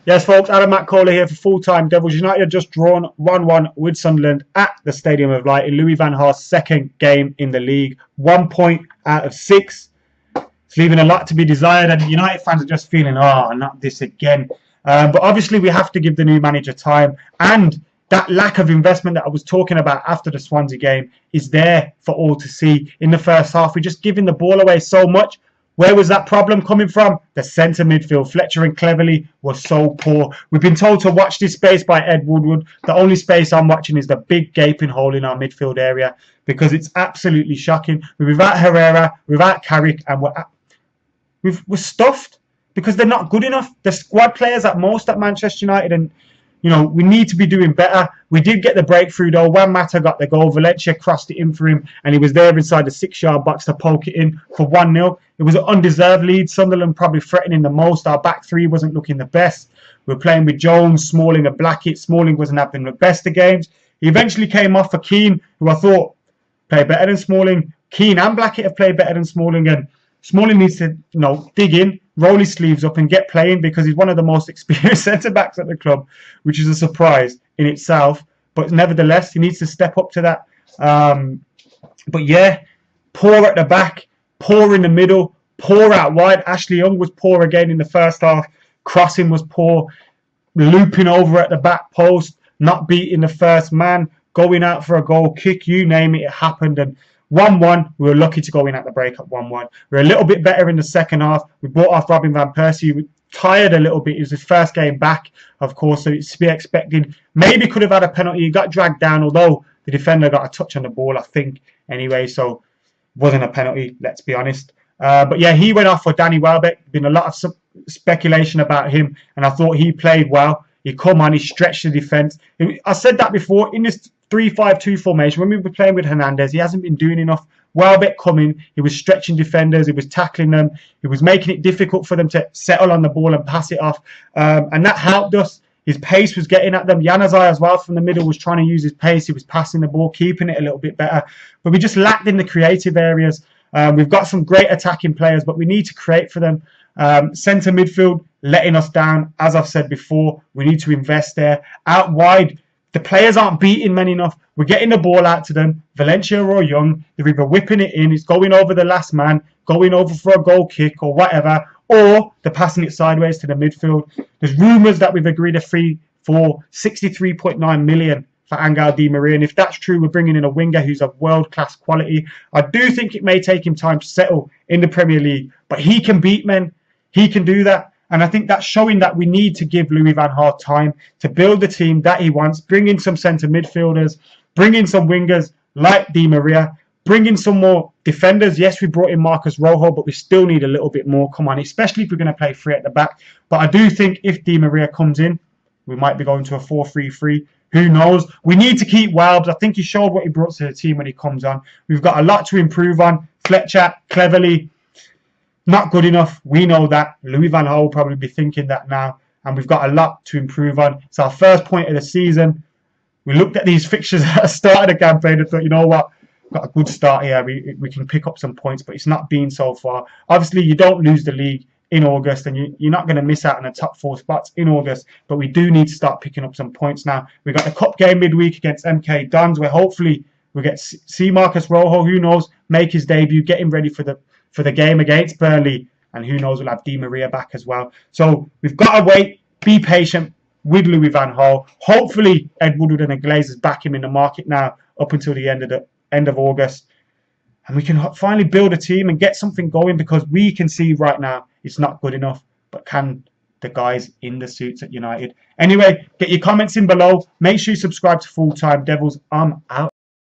Yes, folks, Adam Matt Kohler here for full-time. Devils United have just drawn 1-1 with Sunderland at the Stadium of Light in Louis van Gaal's second game in the league. 1 point out of 6. It's leaving a lot to be desired, and United fans are just feeling, oh, not this again. But obviously, we have to give the new manager time, and that lack of investment that I was talking about after the Swansea game is there for all to see. In the first half, we're just giving the ball away so much. Where was that problem coming from? The centre midfield. Fletcher and Cleverley were so poor. We've been told to watch this space by Ed Woodward. The only space I'm watching is the big gaping hole in our midfield area because it's absolutely shocking. We're without Herrera, without Carrick, and we're stuffed because they're not good enough. The squad players at most at Manchester United, and we need to be doing better. We did get the breakthrough though. Juan Mata got the goal. Valencia crossed it in for him, and he was there inside the 6-yard box to poke it in for 1-0. It was an undeserved lead. Sunderland probably threatening the most. Our back three wasn't looking the best. We were playing with Jones, Smalling, and Blackett. Smalling wasn't having the best of games. He eventually came off for Keane, who I thought played better than Smalling. Keane and Blackett have played better than Smalling, and Smalling needs to, dig in, roll his sleeves up and get playing because he's one of the most experienced centre-backs at the club, which is a surprise in itself. But nevertheless, he needs to step up to that. But yeah, poor at the back, poor in the middle, poor out wide. Ashley Young was poor again in the first half. Crossing was poor. Looping over at the back post, not beating the first man, going out for a goal kick, you name it, it happened. And 1-1, we were lucky to go in at the break at 1-1. We were a little bit better in the second half. We brought off Robin van Persie. We tired a little bit. It was his first game back, of course, so it's to be expected. Maybe could have had a penalty. He got dragged down, although the defender got a touch on the ball, I think, anyway, so it wasn't a penalty, let's be honest. But yeah, he went off for Danny Welbeck. Been a lot of speculation about him, and I thought he played well. He come on, he stretched the defence. I said that before, in this 3-5-2 formation, when we were playing with Hernandez, he hasn't been doing enough. Welbeck coming, he was stretching defenders, he was tackling them, he was making it difficult for them to settle on the ball and pass it off, and that helped us. His pace was getting at them. Januzaj as well from the middle was trying to use his pace. He was passing the ball, keeping it a little bit better, but we just lacked in the creative areas. We've got some great attacking players, but we need to create for them. Centre midfield letting us down, as I've said before. We need to invest there. Out wide, the players aren't beating men enough. We're getting the ball out to them. Valencia or Young, they're either whipping it in, it's going over the last man, going over for a goal kick or whatever, or they're passing it sideways to the midfield. There's rumours that we've agreed a fee for 63.9 million for Angel Di Maria, and if that's true, we're bringing in a winger who's of world-class quality. I do think it may take him time to settle in the Premier League, but he can beat men. He can do that. And I think that's showing that we need to give Louis van Gaal time to build the team that he wants, bring in some centre midfielders, bring in some wingers like Di Maria, bring in some more defenders. Yes, we brought in Marcus Rojo, but we still need a little bit more. Come on, especially if we're going to play three at the back. But I do think if Di Maria comes in, we might be going to a 4-3-3. Who knows? We need to keep Welbs. I think he showed what he brought to the team when he comes on. We've got a lot to improve on. Fletcher, Cleverley, not good enough. We know that. Louis van Gaal will probably be thinking that now. And we've got a lot to improve on. It's our first point of the season. We looked at these fixtures at the start of the campaign and thought, you know what? We've got a good start here. We can pick up some points, but it's not been so far. Obviously, you don't lose the league in August, and you're not going to miss out on the top 4 spots in August, but we do need to start picking up some points now. We've got the cup game midweek against MK Dons, where hopefully we get see Marcus Rojo, who knows, make his debut, get him ready for the game against Burnley, and who knows, we'll have Di Maria back as well. So we've got to wait, be patient with Louis van Gaal. Hopefully Ed Woodward and the Glazers back him in the market now up until the end of August, and we can finally build a team and get something going, because we can see right now it's not good enough. But can the guys in the suits at United? Anyway, get your comments in below. Make sure you subscribe to Full Time Devils. I'm out.